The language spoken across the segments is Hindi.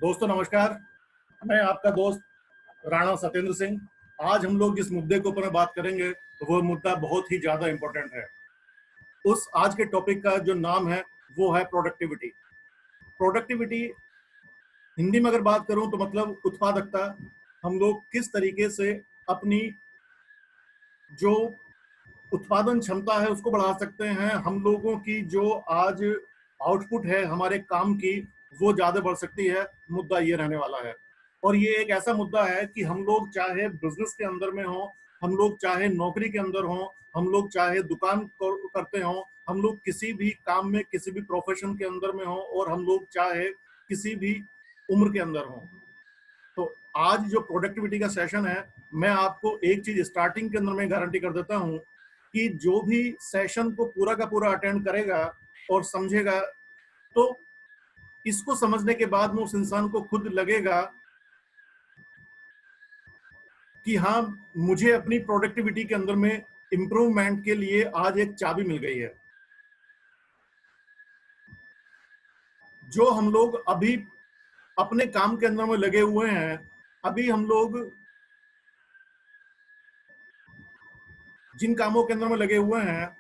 दोस्तों नमस्कार। मैं आपका दोस्त राणा सत्येंद्र सिंह। आज हम लोग जिस मुद्दे के ऊपर में बात करेंगे वो मुद्दा बहुत ही ज्यादा इंपॉर्टेंट है। उस आज के टॉपिक का जो नाम है वो है प्रोडक्टिविटी। प्रोडक्टिविटी हिंदी में अगर बात करूं तो मतलब उत्पादकता। हम लोग किस तरीके से अपनी जो उत्पादन क्षमता है उसको बढ़ा सकते हैं। हम लोगों की जो आज आउटपुट है हमारे काम की वो ज्यादा बढ़ सकती है। मुद्दा ये रहने वाला है और ये एक ऐसा मुद्दा है कि हम लोग चाहे बिजनेस के अंदर में हो, हम लोग चाहे नौकरी के अंदर हो, हम लोग चाहे दुकान करते हो, हम लोग किसी भी काम में किसी भी प्रोफेशन के अंदर में हो और हम लोग चाहे किसी भी उम्र के अंदर हो। तो आज जो प्रोडक्टिविटी का सेशन है, मैं आपको एक चीज स्टार्टिंग के अंदर में गारंटी कर देता हूं कि जो भी सेशन को पूरा का पूरा अटेंड करेगा और समझेगा, तो इसको समझने के बाद में उस इंसान को खुद लगेगा कि हाँ, मुझे अपनी प्रोडक्टिविटी के अंदर में इंप्रूवमेंट के लिए आज एक चाबी मिल गई है। जो हम लोग अभी अपने काम के अंदर में लगे हुए हैं, अभी हम लोग जिन कामों के अंदर में लगे हुए हैं,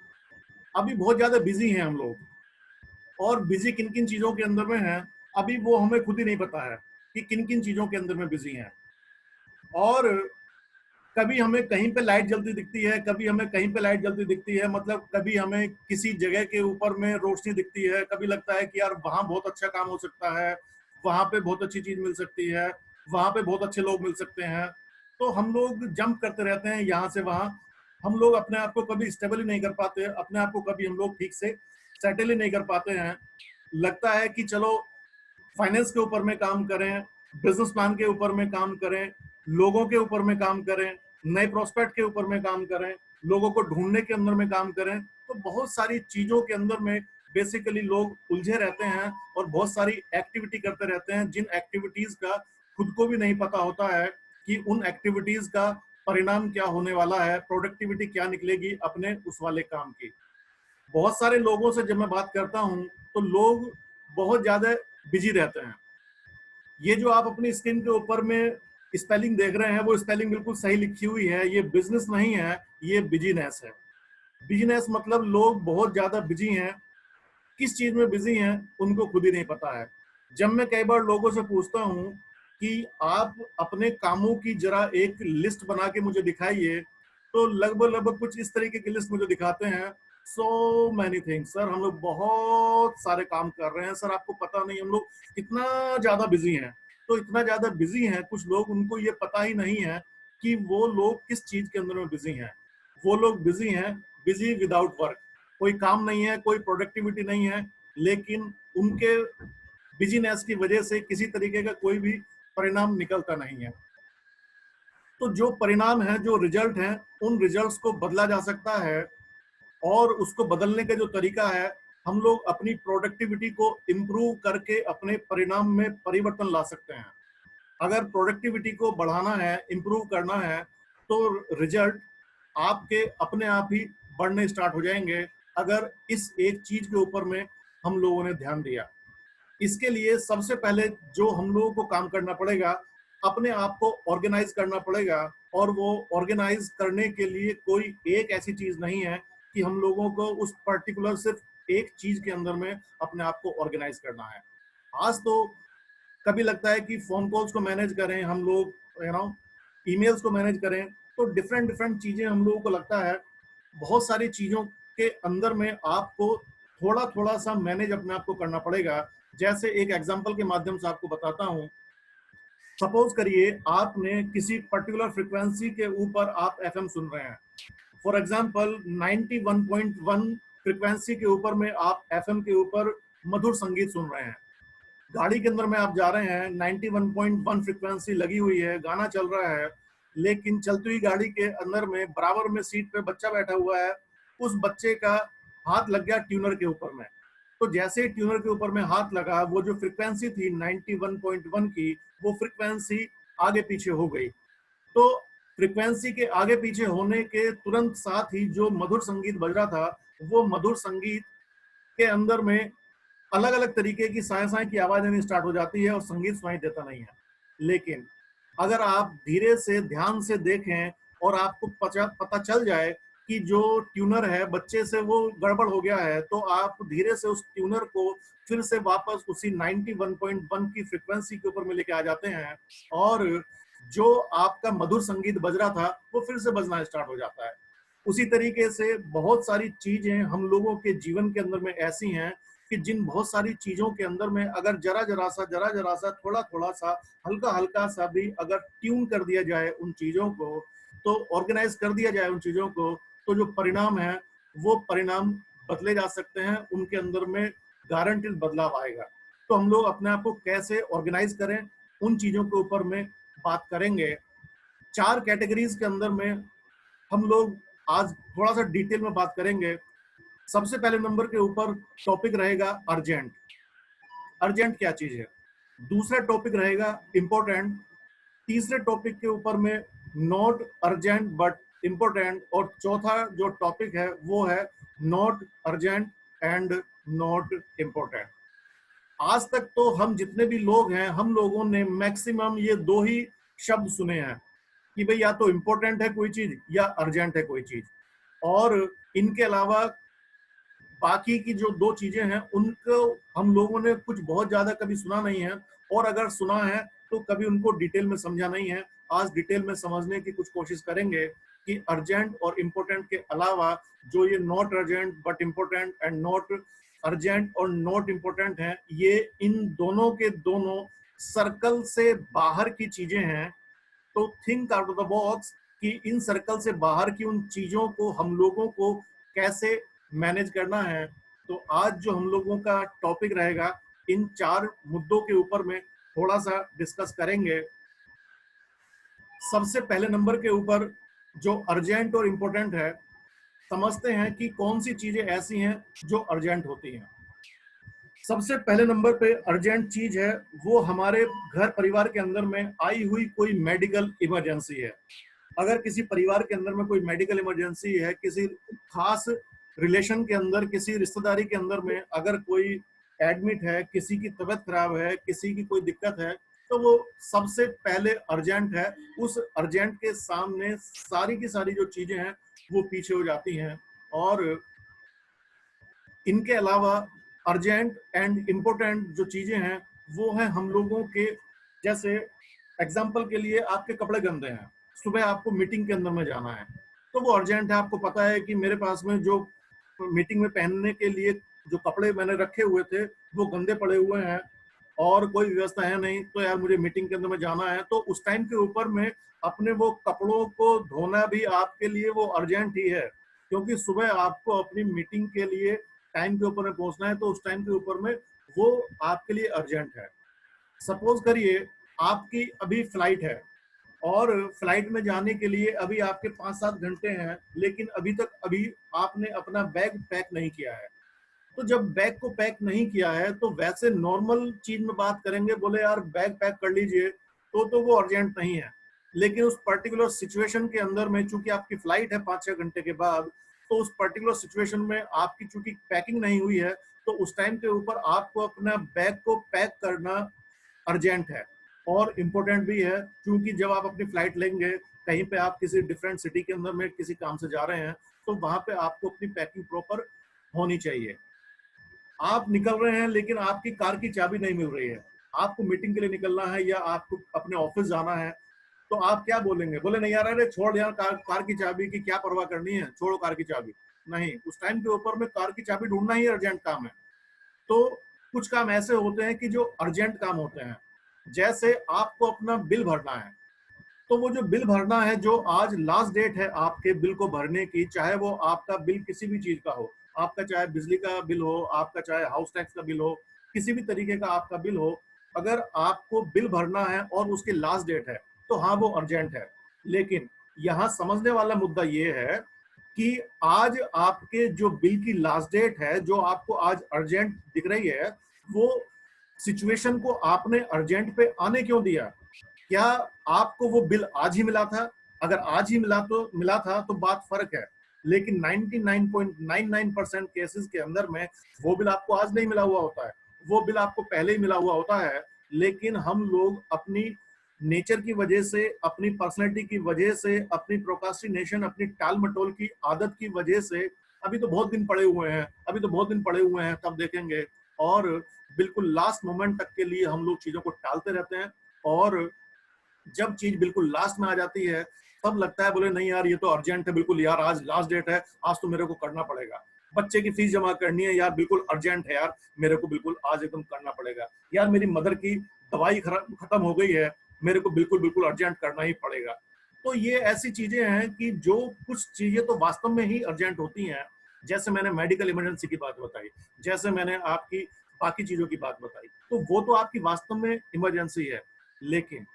अभी बहुत ज्यादा बिजी हैं हम लोग। और बिजी किन किन चीजों के अंदर में है अभी वो हमें खुद ही नहीं पता है कि किन किन चीजों के अंदर में बिजी हैं। और कभी हमें कहीं पे लाइट जलती दिखती है, कभी हमें कहीं पे लाइट जलती दिखती है, मतलब कभी हमें किसी जगह के ऊपर में रोशनी दिखती है, कभी लगता है कि यार वहां बहुत अच्छा काम हो सकता है, वहां पे बहुत अच्छी चीज मिल सकती है, वहां पे बहुत अच्छे लोग मिल सकते हैं। तो हम लोग जंप करते रहते हैं यहाँ से वहां। हम लोग अपने आप को कभी स्टेबल ही नहीं कर पाते, अपने आप को कभी हम लोग ठीक से सेटल ही नहीं कर पाते हैं। लगता है कि चलो फाइनेंस के ऊपर में काम करें, बिजनेस प्लान के ऊपर में काम करें, लोगों के ऊपर में काम करें, नए प्रोस्पेक्ट के ऊपर में काम करें, लोगों को ढूंढने के अंदर में काम करें। तो बहुत सारी चीजों के अंदर में बेसिकली लोग उलझे रहते हैं और बहुत सारी एक्टिविटी करते रहते हैं, जिन एक्टिविटीज का खुद को भी नहीं पता होता है कि उन एक्टिविटीज का परिणाम क्या होने वाला है, प्रोडक्टिविटी क्या निकलेगी अपने उस वाले काम की। बहुत सारे लोगों से जब मैं बात करता हूं तो लोग बहुत ज्यादा बिजी रहते हैं। ये जो आप अपनी स्क्रीन के ऊपर में स्पेलिंग देख रहे हैं वो स्पेलिंग बिल्कुल सही लिखी हुई है। ये बिजनेस नहीं है, ये बिजीनेस है। बिजनेस मतलब लोग बहुत ज्यादा बिजी हैं। किस चीज में बिजी हैं उनको खुद ही नहीं पता है। जब मैं कई बार लोगों से पूछता हूं कि आप अपने कामों की जरा एक लिस्ट बना के मुझे दिखाइए, तो लगभग लगभग कुछ इस तरीके की लिस्ट मुझे दिखाते हैं। सो मैनी थिंग्स सर, हम लोग बहुत सारे काम कर रहे हैं सर, आपको पता नहीं हम लोग कितना ज्यादा बिजी हैं। तो इतना ज्यादा बिजी हैं कुछ लोग, उनको ये पता ही नहीं है कि वो लोग किस चीज के अंदर में बिजी हैं। वो लोग बिजी हैं, बिजी विदाउट वर्क। कोई काम नहीं है, कोई प्रोडक्टिविटी नहीं है, लेकिन उनके बिजीनेस की वजह से किसी तरीके का कोई भी परिणाम निकलता नहीं है। तो जो परिणाम है, जो रिजल्ट है, उन रिजल्ट्स को बदला जा सकता है। और उसको बदलने का जो तरीका है, हम लोग अपनी प्रोडक्टिविटी को इम्प्रूव करके अपने परिणाम में परिवर्तन ला सकते हैं। अगर प्रोडक्टिविटी को बढ़ाना है, इम्प्रूव करना है, तो रिजल्ट आपके अपने आप ही बढ़ने स्टार्ट हो जाएंगे अगर इस एक चीज के ऊपर में हम लोगों ने ध्यान दिया। इसके लिए सबसे पहले जो हम लोगों को काम करना पड़ेगा, अपने आप को ऑर्गेनाइज करना पड़ेगा। और वो ऑर्गेनाइज करने के लिए कोई एक ऐसी चीज नहीं है कि हम लोगों को उस पर्टिकुलर सिर्फ एक चीज के अंदर में अपने आप को ऑर्गेनाइज करना है। आज तो कभी लगता है कि फोन कॉल्स को मैनेज करें हम लोग, ईमेल्स को मैनेज करें, तो डिफरेंट डिफरेंट चीजें हम लोगों को लगता है। बहुत सारी चीजों के अंदर में आपको थोड़ा थोड़ा सा मैनेज अपने आप को करना पड़ेगा। जैसे एक एग्जांपल के माध्यम से आपको बताता हूं। सपोज करिए आपने किसी पर्टिकुलर फ्रीक्वेंसी के ऊपर आप एफएम सुन रहे हैं। फॉर एग्जांपल 91.1 फ्रीक्वेंसी के ऊपर में आप एफएम के ऊपर मधुर संगीत सुन रहे हैं। गाड़ी के अंदर में आप जा रहे हैं, 91.1 फ्रीक्वेंसी लगी हुई है, गाना चल रहा है, लेकिन चलती हुई गाड़ी के अंदर में बराबर में सीट पे बच्चा बैठा हुआ है। उस बच्चे का हाथ लग गया ट्यूनर के ऊपर में। तो जैसे ही ट्यूनर के ऊपर में हाथ लगा, वो जो फ्रीक्वेंसी थी 91.1 की, वो फ्रीक्वेंसी आगे पीछे हो गई। तो फ्रीक्वेंसी के आगे पीछे होने के तुरंत साथ ही जो मधुर संगीत बज रहा था, वो मधुर संगीत के अंदर में अलग अलग तरीके की साए साए की आवाज आनी स्टार्ट हो जाती है और संगीत सुनाई देता नहीं है। लेकिन अगर आप धीरे से ध्यान से देखें और आपको पता चल जाए कि जो ट्यूनर है बच्चे से वो गड़बड़ हो गया है, तो आप धीरे से उस ट्यूनर को फिर से वापस उसी 91.1 की फ्रीक्वेंसी के ऊपर में लेके आ जाते हैं, और जो आपका मधुर संगीत बज रहा था वो फिर से बजना स्टार्ट हो जाता है। उसी तरीके से बहुत सारी चीजें हम लोगों के जीवन के अंदर में ऐसी हैं कि जिन बहुत सारी चीजों के अंदर में अगर जरा जरा सा थोड़ा थोड़ा सा हल्का हल्का सा भी अगर ट्यून कर दिया जाए उन चीजों को, तो ऑर्गेनाइज कर दिया जाए उन चीजों को, तो जो परिणाम है वो परिणाम बदले जा सकते हैं, उनके अंदर में गारंटीड बदलाव आएगा। तो हम लोग अपने आप को कैसे ऑर्गेनाइज करें उन चीजों के ऊपर में बात करेंगे। 4 कैटेगरीज के अंदर में हम लोग आज थोड़ा सा डिटेल में बात करेंगे। सबसे पहले नंबर के ऊपर टॉपिक रहेगा अर्जेंट। अर्जेंट क्या चीज है। दूसरा टॉपिक रहेगा इंपॉर्टेंट। तीसरे टॉपिक के ऊपर में नॉट अर्जेंट बट इंपॉर्टेंट, और चौथा जो टॉपिक है वो है not urgent and not important. आज तक तो हम जितने भी लोग हैं, हम लोगों ने मैक्सिमम ये दो ही शब्द सुने हैं कि भाई या तो इंपॉर्टेंट है कोई चीज या अर्जेंट है कोई चीज, और इनके अलावा बाकी की जो दो चीजें हैं उनको हम लोगों ने कुछ बहुत ज्यादा कभी सुना नहीं है, और अगर सुना है तो कभी उनको डिटेल में समझा नहीं है। आज डिटेल में समझने की कुछ कोशिश करेंगे कि अर्जेंट और इम्पोर्टेंट के अलावा जो ये not urgent but important and not urgent और नॉट इम्पोर्टेंट है, ये इन दोनों के दोनों सर्कल से बाहर की चीजें हैं। तो think out of the box कि इन सर्कल से बाहर की उन चीजों को हम लोगों को कैसे मैनेज करना है। तो आज जो हम लोगों का टॉपिक रहेगा, इन 4 मुद्दों के ऊपर में थोड़ा सा डिस्कस करेंगे। सबसे पहले नंबर के ऊपर जो अर्जेंट और इम्पोर्टेंट है, समझते हैं कि कौन सी चीजें ऐसी हैं जो अर्जेंट होती हैं। सबसे पहले नंबर पे अर्जेंट चीज है वो हमारे घर परिवार के अंदर में आई हुई कोई मेडिकल इमरजेंसी है। अगर किसी परिवार के अंदर में कोई मेडिकल इमरजेंसी है, किसी खास रिलेशन के अंदर, किसी रिश्तेदारी के अंदर में अगर कोई एडमिट है, किसी की तबीयत खराब है, किसी की कोई दिक्कत है, तो वो सबसे पहले अर्जेंट है। उस अर्जेंट के सामने सारी की सारी जो चीजें हैं वो पीछे हो जाती हैं। और इनके अलावा अर्जेंट एंड इम्पोर्टेंट जो चीजें हैं वो है हम लोगों के, जैसे एग्जाम्पल के लिए आपके कपड़े गंदे हैं, सुबह आपको मीटिंग के अंदर में जाना है, तो वो अर्जेंट है। आपको पता है कि मेरे पास में जो मीटिंग में पहनने के लिए जो कपड़े मैंने रखे हुए थे वो गंदे पड़े हुए हैं और कोई व्यवस्था है नहीं, तो यार मुझे मीटिंग के अंदर में जाना है। तो उस टाइम के ऊपर में अपने वो कपड़ों को धोना भी आपके लिए वो अर्जेंट ही है, क्योंकि सुबह आपको अपनी मीटिंग के लिए टाइम के ऊपर में पहुंचना है, तो उस टाइम के ऊपर में वो आपके लिए अर्जेंट है। सपोज करिए आपकी अभी फ्लाइट है और फ्लाइट में जाने के लिए अभी आपके 5-7 घंटे हैं, लेकिन अभी आपने अपना बैग पैक नहीं किया है। तो जब बैग को पैक नहीं किया है तो वैसे नॉर्मल चीज में बात करेंगे, बोले यार बैग पैक कर लीजिए, तो वो अर्जेंट नहीं है। लेकिन उस पर्टिकुलर सिचुएशन के अंदर में चूंकि आपकी फ्लाइट है 5-6 घंटे के बाद, तो उस पर्टिकुलर सिचुएशन में आपकी चूंकि पैकिंग नहीं हुई है, तो उस टाइम के ऊपर आपको अपना बैग को पैक करना अर्जेंट है और इम्पोर्टेंट भी है, क्योंकि जब आप अपनी फ्लाइट लेंगे, कहीं पे आप किसी डिफरेंट सिटी के अंदर में किसी काम से जा रहे हैं, तो वहां पे आपको अपनी पैकिंग प्रॉपर होनी चाहिए। आप निकल रहे हैं लेकिन आपकी कार की चाबी नहीं मिल रही है, आपको मीटिंग के लिए निकलना है या आपको अपने ऑफिस जाना है, तो आप क्या बोलेंगे? बोले नहीं यार, अरे छोड़ यार, कार की चाबी की क्या परवाह करनी है, छोड़ो कार की चाबी। नहीं, उस टाइम के ऊपर में कार की चाबी ढूंढना ही अर्जेंट काम है। तो कुछ काम ऐसे होते हैं कि जो अर्जेंट काम होते हैं, जैसे आपको अपना बिल भरना है, तो वो जो बिल भरना है, जो आज लास्ट डेट है आपके बिल को भरने की, चाहे वो आपका बिल किसी भी चीज का हो, आपका चाहे बिजली का बिल हो, आपका चाहे हाउस टैक्स का बिल हो, किसी भी तरीके का आपका बिल हो, अगर आपको बिल भरना है और उसकी लास्ट डेट है, तो हाँ वो अर्जेंट है। लेकिन यहाँ समझने वाला मुद्दा ये है कि आज आपके जो बिल की लास्ट डेट है, जो आपको आज अर्जेंट दिख रही है, वो सिचुएशन को आपने अर्जेंट पे आने क्यों दिया? क्या आपको वो बिल आज ही मिला था? अगर आज ही मिला था तो बात फर्क है। लेकिन 99.99% केसेस के अंदर में वो बिल आपको आज नहीं मिला हुआ होता है, वो बिल आपको पहले ही मिला हुआ होता है। लेकिन हम लोग अपनी नेचर की वजह से, अपनी पर्सनैलिटी की वजह से, अपनी प्रोकास्टिनेशन, अपनी टाल मटोल की आदत की वजह से अभी तो बहुत दिन पड़े हुए हैं, अभी तो बहुत दिन पड़े हुए हैं, तब देखेंगे। और बिल्कुल लास्ट मोमेंट तक के लिए हम लोग चीजों को टालते रहते हैं। और जब चीज बिल्कुल लास्ट में आ जाती है तब लगता है बोले नहीं यार ये तो अर्जेंट है, बिल्कुल यार आज लास्ट डेट है, आज तो मेरे को करना पड़ेगा। बच्चे की फीस जमा करनी है यार, बिल्कुल अर्जेंट है यार, मेरे को बिल्कुल आज एकदम करना पड़ेगा। यार मेरी मदर की दवाई खत्म हो गई है, मेरे को बिल्कुल बिल्कुल अर्जेंट करना ही पड़ेगा। तो ये ऐसी चीजें हैं कि जो कुछ चीजें तो वास्तव में ही अर्जेंट होती हैं, जैसे मैंने मेडिकल इमरजेंसी की बात बताई, जैसे मैंने आपकी बाकी चीजों की बात बताई, तो वो तो आपकी वास्तव में इमरजेंसी है। लेकिन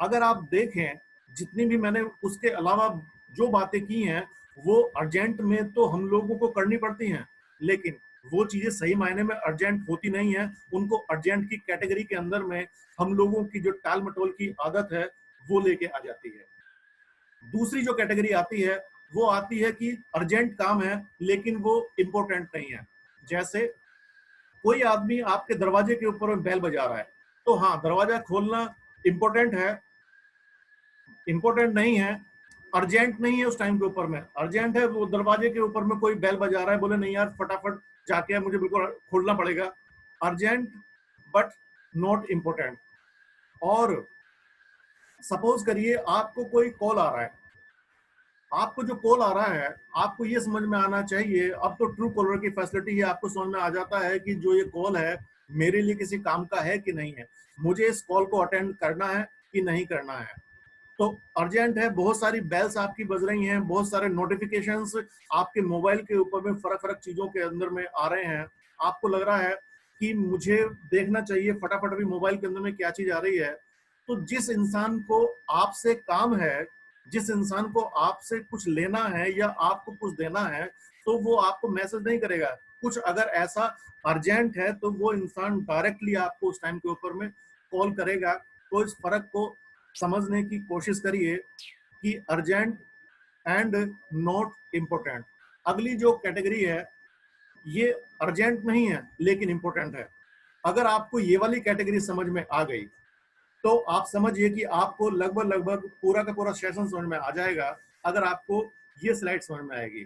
अगर आप देखें जितनी भी मैंने उसके अलावा जो बातें की हैं, वो अर्जेंट में तो हम लोगों को करनी पड़ती हैं, लेकिन वो चीजें सही मायने में अर्जेंट होती नहीं है। उनको अर्जेंट की कैटेगरी के अंदर में हम लोगों की जो टाल मटोल की आदत है वो लेके आ जाती है। दूसरी जो कैटेगरी आती है वो आती है कि अर्जेंट काम है लेकिन वो इंपॉर्टेंट नहीं है। जैसे कोई आदमी आपके दरवाजे के ऊपर बेल बजा रहा है, तो हाँ दरवाजा खोलना इंपॉर्टेंट है, इंपॉर्टेंट नहीं है, अर्जेंट नहीं है। उस टाइम के ऊपर में अर्जेंट है, वो दरवाजे के ऊपर में कोई बेल बजा रहा है, बोले नहीं यार फटाफट जाके मुझे बिल्कुल खोलना पड़ेगा, अर्जेंट बट नॉट इंपॉर्टेंट। और सपोज करिए आपको कोई कॉल आ रहा है, आपको जो कॉल आ रहा है आपको ये समझ में आना चाहिए, अब तो ट्रू कॉलर की फैसिलिटी है, आपको समझ में आ जाता है कि जो ये कॉल है मेरे लिए किसी काम का है कि नहीं है, मुझे इस कॉल को अटेंड करना है कि नहीं करना है। तो अर्जेंट है, बहुत सारी बेल्स आपकी बज रही हैं, बहुत सारे नोटिफिकेशंस आपके मोबाइल के ऊपर में फर्क फर्क चीजों के अंदर में आ रहे हैं। आपको लग रहा है कि मुझे देखना चाहिए फटाफट अभी मोबाइल के अंदर में क्या चीज आ रही है। तो जिस इंसान को आपसे काम है, जिस इंसान को आपसे कुछ लेना है या आपको कुछ देना है, तो वो आपको मैसेज नहीं करेगा। कुछ अगर ऐसा अर्जेंट है तो वो इंसान डायरेक्टली आपको उस टाइम के ऊपर में कॉल करेगा। तो इस फर्क को समझने की कोशिश करिए कि अर्जेंट एंड नॉट इम्पोर्टेंट। अगली जो कैटेगरी है ये अर्जेंट नहीं है लेकिन इंपॉर्टेंट है। अगर आपको ये वाली कैटेगरी समझ में आ गई तो आप समझिए कि आपको लगभग लगभग पूरा का पूरा सेशन समझ में आ जाएगा अगर आपको ये स्लाइड समझ में आएगी।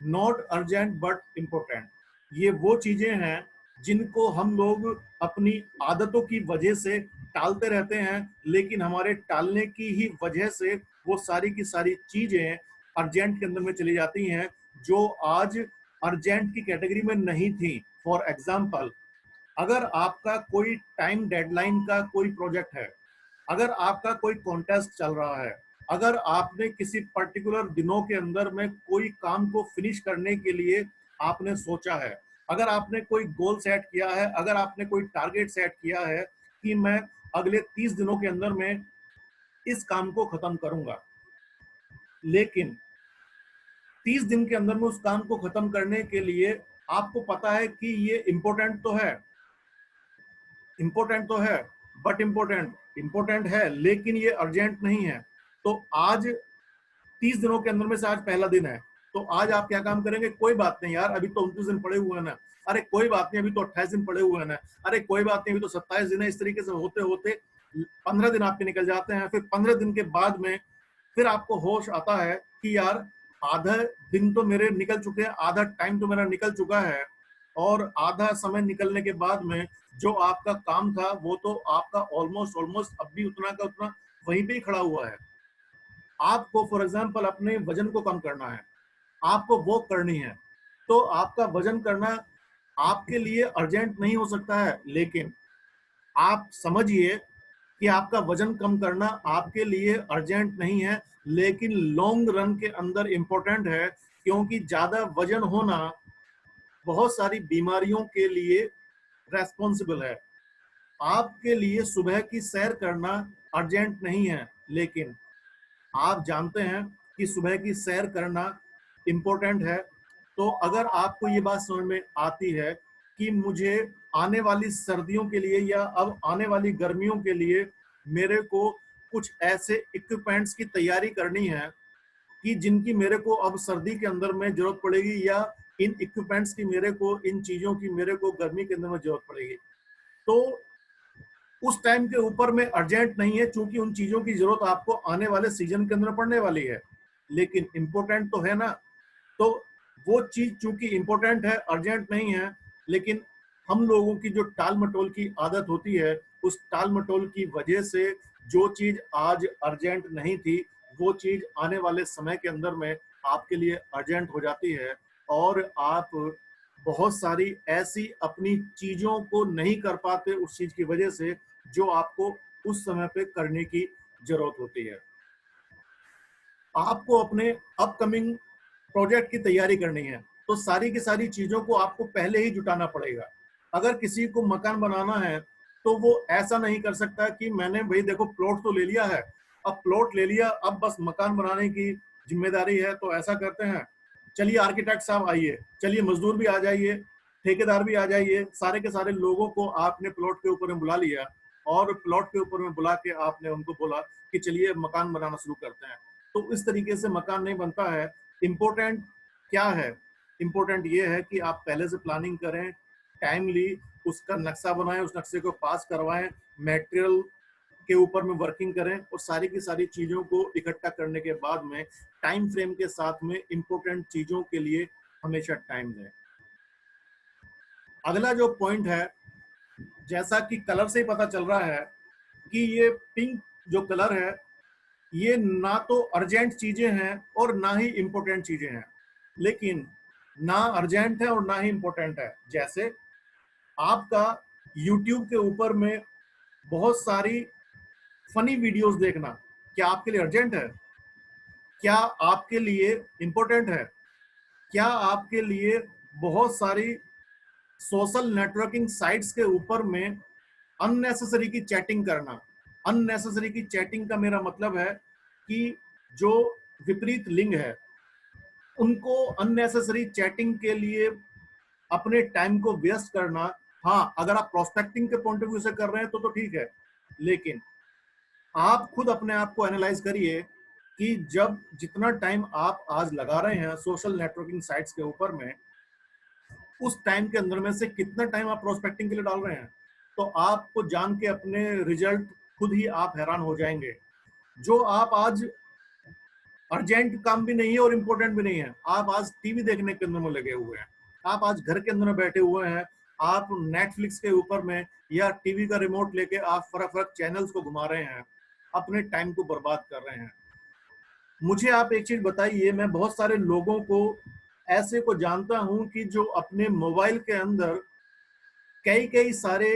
नॉट अर्जेंट बट इम्पोर्टेंट, ये वो चीजें हैं जिनको हम लोग अपनी आदतों की वजह से टालते रहते हैं, लेकिन हमारे टालने की ही वजह से वो सारी की सारी चीजें अर्जेंट के अंदर में चली जाती हैं जो आज अर्जेंट की कैटेगरी में नहीं थी। फॉर एग्जाम्पल, अगर आपका कोई टाइम डेडलाइन का कोई प्रोजेक्ट है, अगर आपका कोई कॉन्टेस्ट चल रहा है, अगर आपने किसी पर्टिकुलर दिनों के अंदर में कोई काम को फिनिश करने के लिए आपने सोचा है, अगर आपने कोई गोल सेट किया है, अगर आपने कोई टारगेट सेट किया है कि मैं अगले 30 दिनों के अंदर में इस काम को खत्म करूंगा, लेकिन 30 दिन के अंदर में उस काम को खत्म करने के लिए आपको पता है कि ये इंपॉर्टेंट तो है, इंपॉर्टेंट तो है, बट इंपॉर्टेंट है लेकिन ये अर्जेंट नहीं है। तो आज 30 दिनों के अंदर में से आज पहला दिन है, तो आज आप क्या काम करेंगे, कोई बात नहीं यार अभी तो 29 दिन पड़े हुए हैं ना, अरे कोई बात नहीं अभी तो 28 दिन पड़े हुए हैं ना, अरे कोई बात नहीं अभी तो 27 दिन है। इस तरीके से होते होते 15 दिन आपके निकल जाते हैं। फिर 15 दिन के बाद में फिर आपको होश आता है कि यार आधा दिन तो मेरे निकल चुके हैं, आधा टाइम तो मेरा निकल चुका है, और आधा समय निकलने के बाद में जो आपका काम था वो तो आपका ऑलमोस्ट ऑलमोस्ट अब भी उतना का उतना वहीं पे ही खड़ा हुआ है। आपको फॉर एग्जांपल अपने वजन को कम करना है, आपको वॉक करनी है, तो आपका वजन करना आपके लिए अर्जेंट नहीं हो सकता है, लेकिन आप समझिए कि आपका वजन कम करना आपके लिए अर्जेंट नहीं है लेकिन लॉन्ग रन के अंदर इंपॉर्टेंट है, क्योंकि ज्यादा वजन होना बहुत सारी बीमारियों के लिए रेस्पॉन्सिबल है। आपके लिए सुबह की सैर करना अर्जेंट नहीं है, लेकिन आप जानते हैं कि सुबह की सैर करना इंपॉर्टेंट है। तो अगर आपको ये बात समझ में आती है कि मुझे आने वाली सर्दियों के लिए या अब आने वाली गर्मियों के लिए मेरे को कुछ ऐसे इक्विपमेंट्स की तैयारी करनी है, कि जिनकी मेरे को अब सर्दी के अंदर में जरूरत पड़ेगी, या इन इक्विपमेंट्स की मेरे को, इन चीजों की मेरे को गर्मी के अंदर में जरूरत पड़ेगी। तो उस टाइम के ऊपर में अर्जेंट नहीं है, क्योंकि उन चीजों की जरूरत आपको आने वाले सीजन के अंदर पड़ने वाली है, लेकिन इंपॉर्टेंट तो है ना। तो वो चीज चूंकि इंपॉर्टेंट है, अर्जेंट नहीं है, लेकिन हम लोगों की जो टाल मटोल की आदत होती है, उस टाल मटोल की वजह से जो चीज आज अर्जेंट नहीं थी, वो चीज आने वाले समय के अंदर में आपके लिए अर्जेंट हो जाती है, और आप बहुत सारी ऐसी अपनी चीजों को नहीं कर पाते उस चीज की वजह से जो आपको उस समय पे करने की जरूरत होती है। आपको अपने अपकमिंग प्रोजेक्ट की तैयारी करनी है, तो सारी की सारी चीजों को आपको पहले ही जुटाना पड़ेगा। अगर किसी को मकान बनाना है, तो वो ऐसा नहीं कर सकता कि मैंने भाई देखो प्लॉट तो ले लिया है, अब प्लॉट ले लिया, अब बस मकान बनाने की जिम्मेदारी है। तो ऐसा करते हैं, चलिए आर्किटेक्ट साहब आइए, चलिए मजदूर भी आ जाइए, ठेकेदार भी आ जाइए, सारे के सारे लोगों को आपने प्लॉट के ऊपर में बुला लिया, और प्लॉट के ऊपर में बुला के आपने उनको बोला कि चलिए मकान बनाना शुरू करते हैं। तो इस तरीके से मकान नहीं बनता है। इम्पोर्टेंट क्या है? इम्पोर्टेंट ये है कि आप पहले से प्लानिंग करें, टाइमली उसका नक्शा बनाएं, उस नक्शे को पास करवाएं, मटेरियल के ऊपर में वर्किंग करें, और सारी की सारी चीजों को इकट्ठा करने के बाद में टाइम फ्रेम के साथ में इम्पोर्टेंट चीजों के लिए हमेशा टाइम दें। अगला जो पॉइंट है, जैसा कि कलर से ही पता चल रहा है कि ये पिंक जो कलर है, ये ना तो अर्जेंट चीजें हैं और ना ही इंपॉर्टेंट चीजें हैं, लेकिन ना अर्जेंट है और ना ही इंपॉर्टेंट है। जैसे आपका YouTube के ऊपर में बहुत सारी फनी वीडियोस देखना, क्या आपके लिए अर्जेंट है? क्या आपके लिए इंपॉर्टेंट है? क्या आपके लिए बहुत सारी सोशल नेटवर्किंग साइट्स के ऊपर में अननेसेसरी की चैटिंग करना? अननेसेसरी की चैटिंग का मेरा मतलब है कि जो विपरीत लिंग है, उनको अननेसेसरी चैटिंग के लिए अपने टाइम को वेस्ट करना। हाँ, अगर आप प्रोस्पेक्टिंग के पॉइंट ऑफ व्यू से कर रहे हैं तो ठीक है, लेकिन आप खुद अपने आप को एनालाइज करिए कि जब जितना टाइम आप आज लगा रहे हैं सोशल नेटवर्किंग साइट्स के ऊपर में, उस टाइम के अंदर में से कितना टाइम आप प्रोस्पेक्टिंग के लिए डाल रहे हैं, तो आपको जान के अपने रिजल्ट खुद ही आप हैरान हो जाएंगे। जो आप आज अर्जेंट काम भी नहीं है और इम्पोर्टेंट भी नहीं है, आप आज टीवी देखने के अंदर में लगे हुए हैं, आप आज घर के अंदर में बैठे हुए हैं, आप नेटफ्लिक्स के ऊपर में या टीवी का रिमोट लेके आप फर्क फर्क चैनल्स को घुमा रहे हैं, अपने टाइम को बर्बाद कर रहे हैं। मुझे आप एक चीज बताइए, मैं बहुत सारे लोगों को ऐसे को जानता हूं कि जो अपने मोबाइल के अंदर कई कई सारे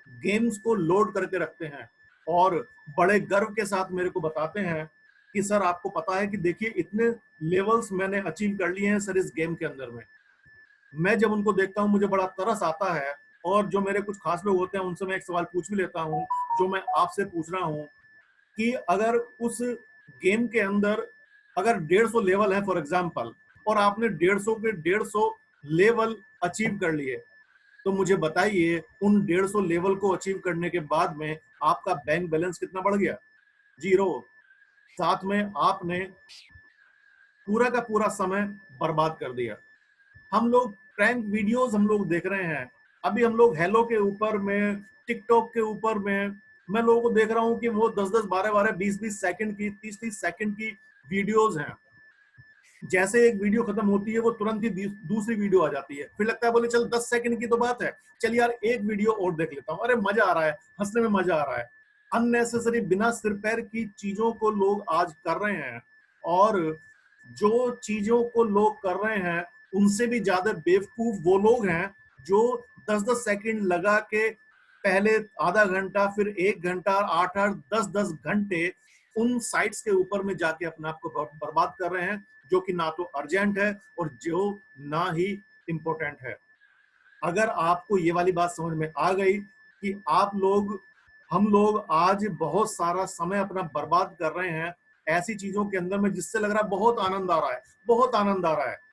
गेम्स को लोड करके रखते हैं, और बड़े गर्व के साथ मेरे को बताते हैं कि सर आपको पता है कि देखिए इतने लेवल्स मैंने अचीव कर लिए हैं सर इस गेम के अंदर में। मैं जब उनको देखता हूं मुझे बड़ा तरस आता है, और जो मेरे कुछ खास लोग होते हैं उनसे मैं एक सवाल पूछ भी लेता हूं, जो मैं आपसे पूछ रहा हूं कि अगर उस गेम के अंदर अगर 150 लेवल है फॉर एग्जांपल, और आपने 150 के 150 लेवल अचीव कर लिए, तो मुझे बताइए उन 150 लेवल को अचीव करने के बाद में आपका बैंक बैलेंस कितना बढ़ गया? जीरो। साथ में आपने पूरा का पूरा समय बर्बाद कर दिया। हम लोग प्रैंक वीडियोस हम लोग देख रहे हैं, अभी हम लोग हेलो के ऊपर में, टिकटॉक के ऊपर में, मैं लोगों को देख रहा हूं कि वो 10-10, 12-12, 20-20 सेकंड की, 30-30 सेकंड की वीडियोस हैं। जैसे एक वीडियो खत्म होती है वो तुरंत ही दूसरी वीडियो आ जाती है, फिर लगता है बोले चल 10 सेकंड की तो बात है, चल यार एक वीडियो और देख लेता हूं, अरे मजा आ रहा है, हंसने में मजा आ रहा है। अननेसेसरी बिना सिर पैर की चीजों को लोग आज कर रहे हैं, और जो चीजों को लोग कर रहे हैं उनसे भी ज्यादा बेवकूफ वो लोग हैं जो 10-10 सेकंड लगा के पहले आधा घंटा, फिर 1 घंटा, 8-8, 10-10 घंटे उन साइट्स के ऊपर में जाके अपने आप को बर्बाद कर रहे हैं, जो कि ना तो अर्जेंट है और जो ना ही इंपॉर्टेंट है। अगर आपको ये वाली बात समझ में आ गई कि आप लोग, हम लोग आज बहुत सारा समय अपना बर्बाद कर रहे हैं ऐसी चीजों के अंदर में जिससे लग रहा है बहुत आनंद आ रहा है, बहुत आनंद आ रहा है।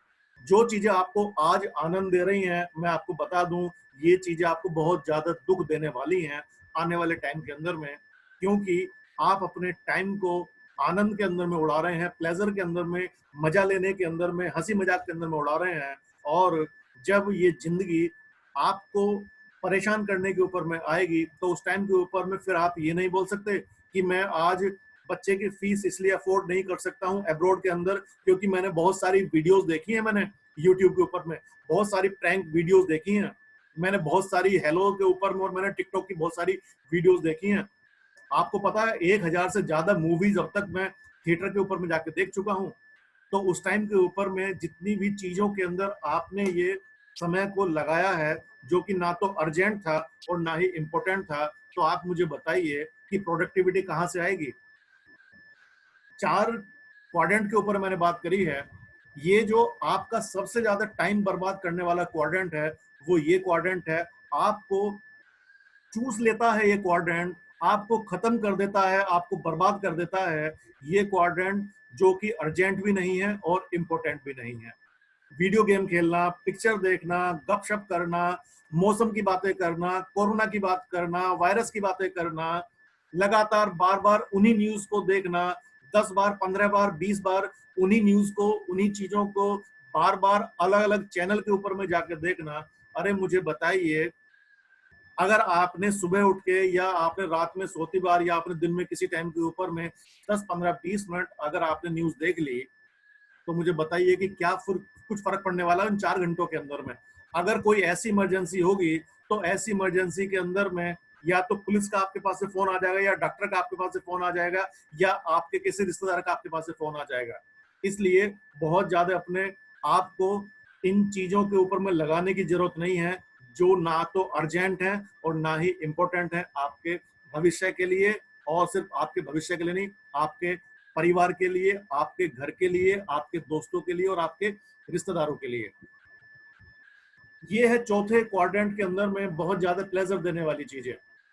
जो चीजें आपको आज आनंद दे रही हैं, मैं आपको बता दूं, ये चीजें आपको बहुत ज्यादा दुख देने वाली हैं आने वाले टाइम के अंदर में, क्योंकि आप अपने टाइम को आनंद के अंदर में उड़ा रहे हैं, प्लेजर के अंदर में, मजा लेने के अंदर में, हंसी मजाक के अंदर में उड़ा रहे हैं। और जब ये जिंदगी आपको परेशान करने के ऊपर में आएगी तो उस टाइम के ऊपर में फिर आप ये नहीं बोल सकते कि मैं आज बच्चे की फीस इसलिए अफोर्ड नहीं कर सकता हूँ अब्रॉड के अंदर क्योंकि मैंने बहुत सारी वीडियोस देखी हैं, मैंने यूट्यूब के ऊपर में बहुत सारी प्रैंक वीडियोस देखी हैं, मैंने बहुत सारी हेलो के ऊपर में और मैंने टिकटॉक की बहुत सारी वीडियोस देखी हैं। आपको पता है 1000 से ज्यादा मूवीज अब तक मैं थिएटर के ऊपर में जाके देख चुका हूँ। तो उस टाइम के ऊपर में जितनी भी चीजों के अंदर आपने ये समय को लगाया है जो कि ना तो अर्जेंट था और ना ही इम्पोर्टेंट था, तो आप मुझे बताइए कि प्रोडक्टिविटी कहाँ से आएगी। 4 क्वाड्रेंट के ऊपर मैंने बात करी है। ये जो आपका सबसे ज्यादा टाइम बर्बाद करने वाला क्वाड्रेंट है वो ये क्वाड्रेंट है। आपको चूस लेता है ये क्वाड्रेंट, आपको खत्म कर देता है, आपको बर्बाद कर देता है ये क्वाड्रेंट जो कि अर्जेंट भी नहीं है और इम्पोर्टेंट भी नहीं है। वीडियो गेम खेलना, पिक्चर देखना, गपशप करना, मौसम की बातें करना, कोरोना की बात करना, वायरस की बातें करना, लगातार बार बार उन्हीं न्यूज को देखना, 10 बार 15 बार 20 बार उन्हीं न्यूज को, उन्हीं चीजों को बार बार अलग अलग चैनल के ऊपर में जाकर देखना। अरे मुझे बताइए, अगर आपने सुबह उठ के या आपने रात में सोती बार या आपने दिन में किसी टाइम के ऊपर में 10 15 20 मिनट अगर आपने न्यूज देख ली तो मुझे बताइए कि क्या कुछ फर्क पड़ने वाला है उन 4 घंटों के अंदर में। अगर कोई ऐसी इमरजेंसी होगी तो ऐसी इमरजेंसी के अंदर में या तो पुलिस का आपके पास से फोन आ जाएगा या डॉक्टर का आपके पास से फोन आ जाएगा या आपके किसी रिश्तेदार का आपके पास से फोन आ जाएगा। इसलिए बहुत ज्यादा अपने आप को इन चीजों के ऊपर में लगाने की जरूरत नहीं है जो ना तो अर्जेंट है और ना ही इम्पोर्टेंट है आपके भविष्य के लिए। और सिर्फ आपके भविष्य के लिए नहीं, आपके परिवार के लिए, आपके घर के लिए, आपके दोस्तों के लिए और आपके रिश्तेदारों के लिए। ये है चौथे क्वाड्रेंट के अंदर में बहुत ज्यादा प्लेजर देने वाली चीजें।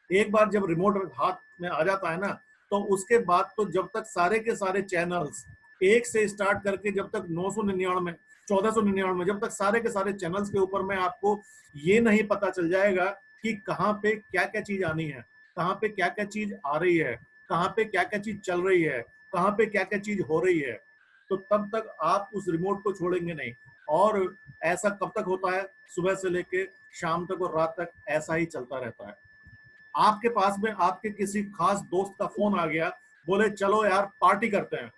एक बार जब रिमोट हाथ में आ जाता है ना तो उसके बाद तो जब तक सारे के सारे चैनल्स एक से स्टार्ट करके जब तक 999 1499 जब तक सारे के सारे चैनल्स के ऊपर में आपको ये नहीं पता चल जाएगा कि कहाँ पे क्या क्या चीज आनी है, कहाँ पे क्या क्या चीज आ रही है, कहाँ पे क्या क्या चीज चल रही है, कहाँ पे क्या क्या चीज हो रही है, तो तब तक आप उस रिमोट को छोड़ेंगे नहीं। और ऐसा कब तक होता है, सुबह से लेके शाम तक और रात तक ऐसा ही चलता रहता है। आपके पास में आपके किसी खास दोस्त का फोन आ गया, बोले चलो यार पार्टी करते हैं,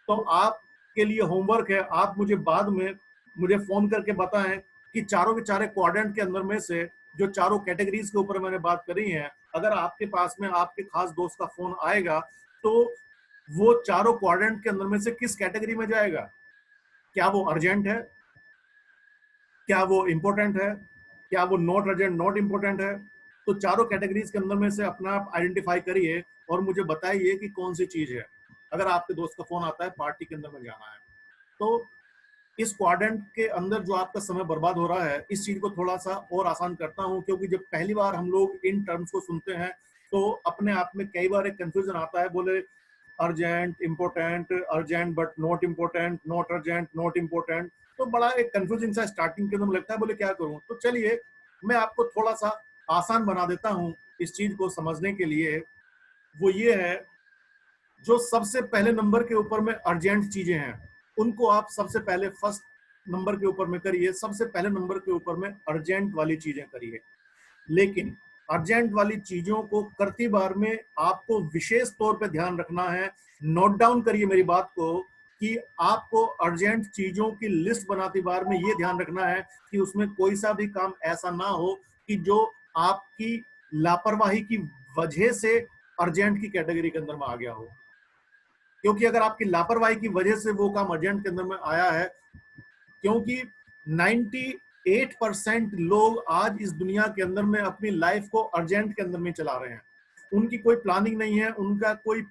तो आपके लिए होमवर्क है, आप मुझे बाद में मुझे फोन करके बताएं कि चारों के चारे क्वाड्रेंट के अंदर में से जो चारों कैटेगरीज के ऊपर मैंने बात करी है, अगर आपके पास में आपके खास दोस्त का फोन आएगा तो वो चारों क्वाड्रेंट के अंदर में से किस कैटेगरी में जाएगा। क्या वो अर्जेंट है, क्या वो इंपॉर्टेंट है, क्या वो नॉट अर्जेंट नॉट इंपॉर्टेंट है। तो चारों कैटेगरीज के अंदर में से अपना आप आइडेंटिफाई करिए और मुझे बताइए कि कौन सी चीज है। अगर आपके दोस्त का फोन आता है पार्टी के अंदर में जाना है तो इस क्वाड्रेंट के अंदर जो आपका समय बर्बाद हो रहा है, इस चीज को थोड़ा सा और आसान करता हूं क्योंकि जब पहली बार हम लोग इन टर्म्स को सुनते हैं तो अपने आप में कई बार एक कंफ्यूजन आता है, बोले urgent important, urgent but not important, not urgent not important, तो बड़ा एक कंफ्यूजिंग सा स्टार्टिंग के अंदर लगता है, बोले क्या करूं। तो चलिए मैं आपको थोड़ा सा आसान बना देता हूं इस चीज को समझने के लिए। वो ये है, जो सबसे पहले नंबर के ऊपर में अर्जेंट चीजें हैं उनको आप सबसे पहले फर्स्ट नंबर के ऊपर में करिए, सबसे पहले नंबर के ऊपर में अर्जेंट वाली चीजें करिए। लेकिन अर्जेंट वाली चीजों को करती बार में आपको विशेष तौर पे ध्यान रखना है, नोट डाउन करिए मेरी बात को, कि आपको अर्जेंट चीजों की लिस्ट बनाती बार में ये ध्यान रखना है कि उसमें कोई सा भी काम ऐसा ना हो कि जो आपकी लापरवाही की वजह से अर्जेंट की कैटेगरी के अंदर में आ गया हो। क्योंकि अगर आपकी लापरवाही की वजह से वो काम अर्जेंट के अंदर में आया है, क्योंकि 98% लोग आज इस दुनिया के अंदर में अपनी लाइफ को अर्जेंट के अंदर में चला रहे हैं। उनकी कोई प्लानिंग नहीं है, उनका कोई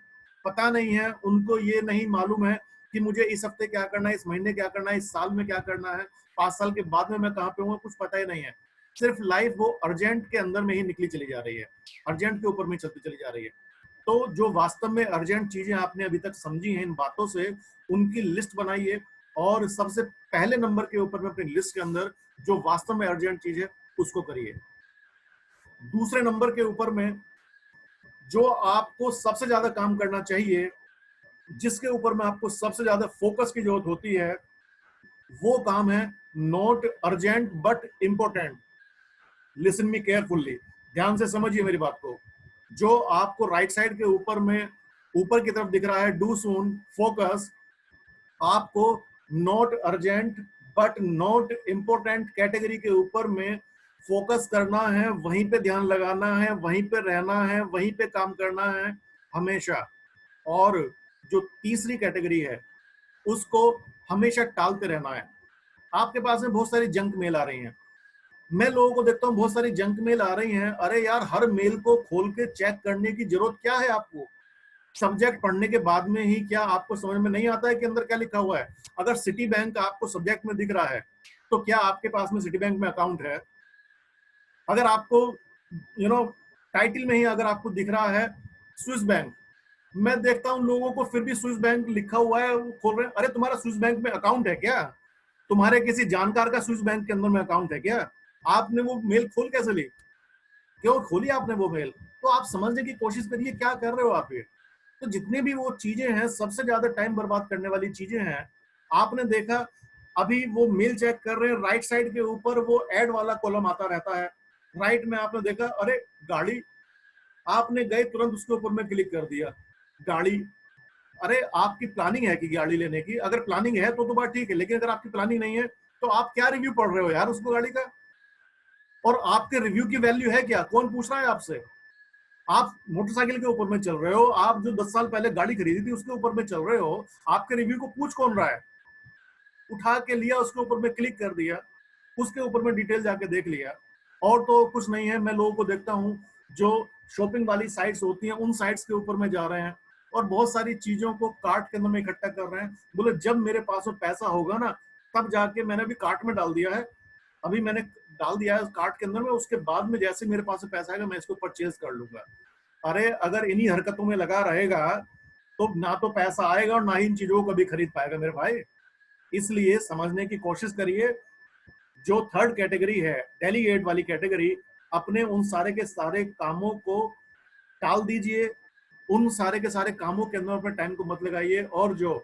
पता नहीं है, उनको ये नहीं मालूम है कि मुझे इस हफ्ते क्या करना है, इस महीने क्या करना है, इस साल में क्या करना है, 5 साल के बाद में मैं कहाँ पे हूँ, कुछ पता ही नहीं है। सिर्फ लाइफ वो अर्जेंट के अंदर में ही निकली चली जा रही है, अर्जेंट के ऊपर में चलती चली जा रही है। तो जो वास्तव में अर्जेंट चीजें आपने अभी तक समझी हैं इन बातों से, उनकी लिस्ट बनाइए और सबसे पहले नंबर के ऊपर में अपनी लिस्ट के अंदर जो वास्तव में अर्जेंट चीज है उसको करिए। दूसरे नंबर के ऊपर में जो आपको सबसे ज्यादा काम करना चाहिए जिसके ऊपर में आपको सबसे ज्यादा फोकस की जरूरत होती है, वो काम है not urgent but important. Listen me carefully, ध्यान से समझिए मेरी बात को। जो आपको राइट साइड के ऊपर में ऊपर की तरफ दिख रहा है डू सून, फोकस, आपको not urgent but not important category के ऊपर में फोकस करना है, वहीं पे ध्यान लगाना है, वहीं पे रहना है, वहीं पे काम करना है हमेशा। और जो तीसरी कैटेगरी है उसको हमेशा टालते रहना है। आपके पास में बहुत सारी जंक मेल आ रही हैं, मैं लोगों को देखता हूँ बहुत सारी जंक मेल आ रही हैं। अरे यार, हर मेल को खोल के चेक करने की जरूरत क्या है आपको? सब्जेक्ट पढ़ने के बाद में ही क्या आपको समझ में नहीं आता है कि अंदर क्या लिखा हुआ है? अगर सिटी बैंक आपको सब्जेक्ट में दिख रहा है तो क्या आपके पास में सिटी बैंक में अकाउंट है? अगर आपको टाइटल में ही अगर आपको दिख रहा है स्विस बैंक, मैं देखता हूं लोगों को फिर भी स्विस बैंक लिखा हुआ है वो खोल रहे हैं। अरे तुम्हारा स्विस बैंक में अकाउंट है क्या? तुम्हारे किसी जानकार का स्विस बैंक के अंदर में अकाउंट है क्या? आपने वो मेल खोल कैसे ली? क्यों खोली आपने वो मेल? तो आप समझने की कोशिश करिए क्या कर रहे हो आप ये। तो जितने भी वो चीजें हैं, सबसे ज्यादा टाइम बर्बाद करने वाली चीजें हैं। आपने देखा, अभी वो मेल चेक कर रहे हैं, राइट साइड के ऊपर वो एड वाला कॉलम आता रहता है। राइट में आपने देखा, अरे गाड़ी, आपने गए तुरंत उसके ऊपर में क्लिक कर दिया, गाड़ी। अरे आपकी प्लानिंग है कि गाड़ी लेने की? अगर प्लानिंग है तो बात ठीक है, लेकिन अगर आपकी प्लानिंग नहीं है तो आप क्या रिव्यू पढ़ रहे हो यार उसको गाड़ी का? और आपके रिव्यू की वैल्यू है क्या? कौन पूछ रहा है आपसे? आप मोटरसाइकिल के ऊपर में चल रहे हो, आप जो 10 साल पहले गाड़ी खरीदी थी उसके ऊपर में चल रहे हो, आपके रिव्यू को पूछ कौन रहा है? उठा के लिया, उसके ऊपर में क्लिक कर दिया, उसके ऊपर में डिटेल जाके देख लिया। और तो कुछ नहीं है। मैं लोगों को देखता हूँ जो शॉपिंग वाली साइट्स होती हैं उन साइट्स के ऊपर में जा रहे हैं और बहुत सारी चीजों को कार्ट के अंदर में इकट्ठा कर रहे हैं। बोले जब मेरे पास में पैसा होगा ना तब जाके, मैंने भी कार्ट में डाल दिया है, अभी मैंने डाल दिया है कार्ट के अंदर में, उसके बाद में जैसे मेरे पास में पैसा आएगा मैं इसको परचेज कर लूंगा। अरे अगर इन्हीं हरकतों में लगा रहेगा तो ना तो पैसा आएगा और ना ही इन चीजों को कभी खरीद पाएगा मेरे भाई। इसलिए समझने की कोशिश करिए। जो थर्ड कैटेगरी है, डेलीगेट वाली कैटेगरी, अपने उन सारे के सारे कामों को टाल दीजिए, उन सारे के सारे कामों के अंदर अपने टाइम को मत लगाइए। और जो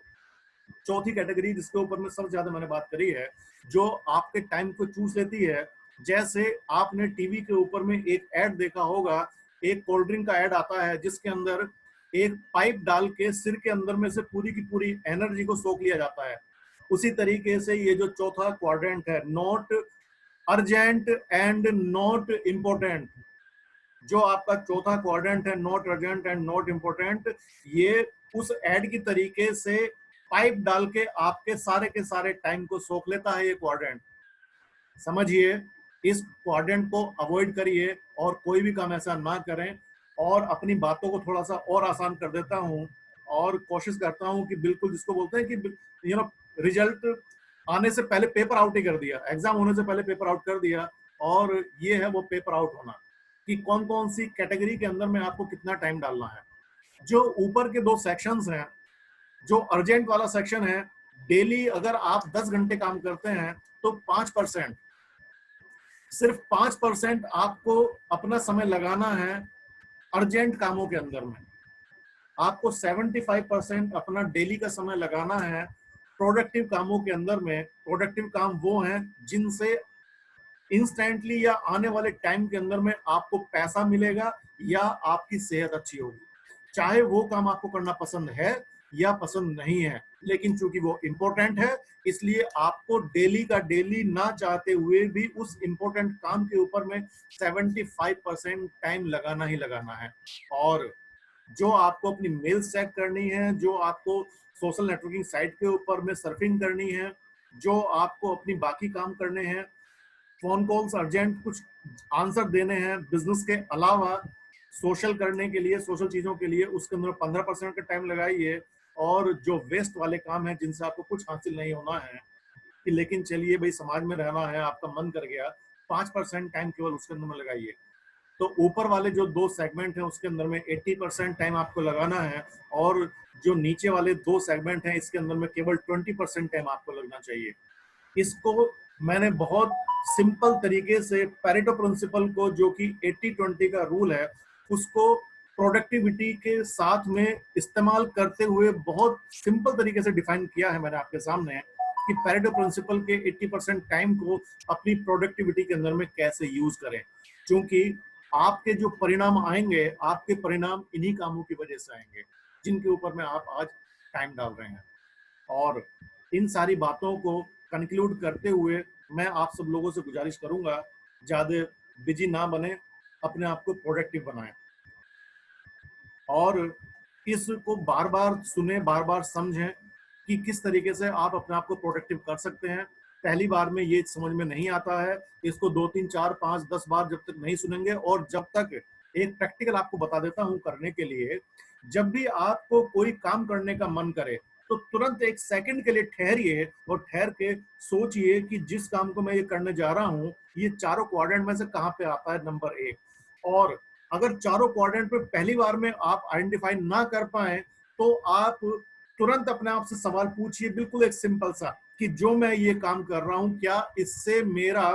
चौथी कैटेगरी जिसके ऊपर में सबसे ज्यादा मैंने बात करी है, जो आपके टाइम को चूस लेती है, जैसे आपने टीवी के ऊपर में एक ऐड देखा होगा, एक कोल्ड ड्रिंक का ऐड आता है जिसके अंदर एक पाइप डाल के सिर के अंदर में से पूरी की पूरी एनर्जी को सोख लिया जाता है। उसी तरीके से ये जो चौथा क्वाड्रेंट है, not urgent and not important, जो आपका चौथा क्वाड्रेंट है, not urgent and not important, ये उस एड की तरीके से पाइप डाल के आपके सारे के सारे टाइम को सोख लेता है ये क्वाड्रेंट। समझिए, इस क्वाड्रेंट को अवॉइड करिए और कोई भी काम ऐसा ना करें। और अपनी बातों को थोड़ा सा और आसान कर देता हूँ और कोशिश करता हूँ कि बिल्कुल जिसको बोलते हैं कि रिजल्ट आने से पहले पेपर आउट ही कर दिया, एग्जाम होने से पहले पेपर आउट कर दिया। और ये है वो पेपर आउट होना, कि कौन कौन सी कैटेगरी के अंदर में आपको कितना टाइम डालना है। जो ऊपर के दो सेक्शंस हैं, जो अर्जेंट वाला सेक्शन है, डेली अगर आप 10 घंटे काम करते हैं तो 5%, सिर्फ 5% आपको अपना समय लगाना है अर्जेंट कामों के अंदर में। आपको 75% अपना डेली का समय लगाना है प्रोडक्टिव कामों के अंदर में। प्रोडक्टिव काम वो हैं जिनसे इंस्टेंटली या आने वाले टाइम के अंदर में आपको पैसा मिलेगा या आपकी सेहत अच्छी होगी। चाहे वो काम आपको करना पसंद है या पसंद नहीं है, लेकिन चूंकि वो इंपॉर्टेंट है, इसलिए आपको डेली का डेली ना चाहते हुए भी उस इंपॉर्टेंट काम के ऊपर में 75% टाइम लगाना ही लगाना है। और जो आपको अपनी मेल्स चेक करनी है, जो आपको सोशल नेटवर्किंग साइट के ऊपर में सर्फिंग करनी है, जो आपको अपनी बाकी काम करने हैं, फोन कॉल्स अर्जेंट कुछ आंसर देने हैं बिजनेस के अलावा, सोशल करने के लिए, सोशल चीजों के लिए, उसके अंदर 15% का टाइम लगाइए। और जो वेस्ट वाले काम है जिनसे आपको कुछ हासिल नहीं होना है, कि लेकिन चलिए भाई समाज में रहना है, आपका मन कर गया, 5% टाइम केवल उसके अंदर में लगाइए। तो ऊपर वाले जो दो सेगमेंट हैं उसके अंदर में 80% टाइम आपको लगाना है, और जो नीचे वाले दो सेगमेंट हैं इसके अंदर में केवल 20% टाइम आपको लगना चाहिए। इसको मैंने बहुत सिंपल तरीके से पेरेटो प्रिंसिपल को, जो कि 80-20 का रूल है, उसको प्रोडक्टिविटी के साथ में इस्तेमाल करते हुए बहुत सिंपल तरीके से डिफाइन किया है मैंने आपके सामने कि पेरेटो प्रिंसिपल के 80% टाइम को अपनी प्रोडक्टिविटी के अंदर में कैसे यूज करें, क्योंकि आपके जो परिणाम आएंगे, आपके परिणाम इन्हीं कामों की वजह से आएंगे जिनके ऊपर में आप आज टाइम डाल रहे हैं। और इन सारी बातों को कंक्लूड करते हुए मैं आप सब लोगों से गुजारिश करूंगा, ज्यादा बिजी ना बने, अपने आप को प्रोडक्टिव बनाएं और इसको बार बार सुने, बार बार समझें कि किस तरीके से आप अपने आप को प्रोडक्टिव कर सकते हैं। पहली बार में ये समझ में नहीं आता है, इसको 2 3 4 5 10 बार जब तक नहीं सुनेंगे, और जब तक एक प्रैक्टिकल आपको बता देता हूं करने के लिए, जब भी आपको कोई काम करने का मन करे तो तुरंत 1 सेकंड के लिए ठहरिए और ठहर के सोचिए कि जिस काम को मैं ये करने जा रहा हूँ ये चारों क्वाड्रेंट में से कहाँ पे आता है, नंबर 1। और अगर चारों क्वाड्रेंट पे पहली बार में आप आइडेंटिफाई ना कर पाए तो आप तुरंत अपने आप से सवाल पूछिए, बिल्कुल एक सिंपल सा, कि जो मैं ये काम कर रहा हूं क्या इससे मेरा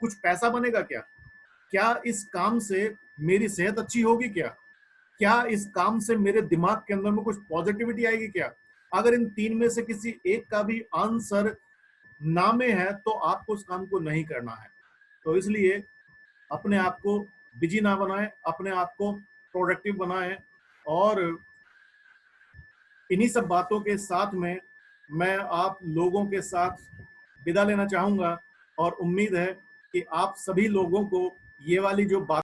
कुछ पैसा बनेगा, क्या क्या इस काम से मेरी सेहत अच्छी होगी, क्या इस काम से मेरे दिमाग के अंदर में कुछ पॉजिटिविटी आएगी क्या। अगर इन 3 में से किसी एक का भी आंसर ना में है तो आपको उस काम को नहीं करना है। तो इसलिए अपने आप को बिजी ना बनाएं, अपने आप को प्रोडक्टिव बनाएं। और इन्हीं सब बातों के साथ में मैं आप लोगों के साथ विदा लेना चाहूंगा और उम्मीद है कि आप सभी लोगों को ये वाली जो बात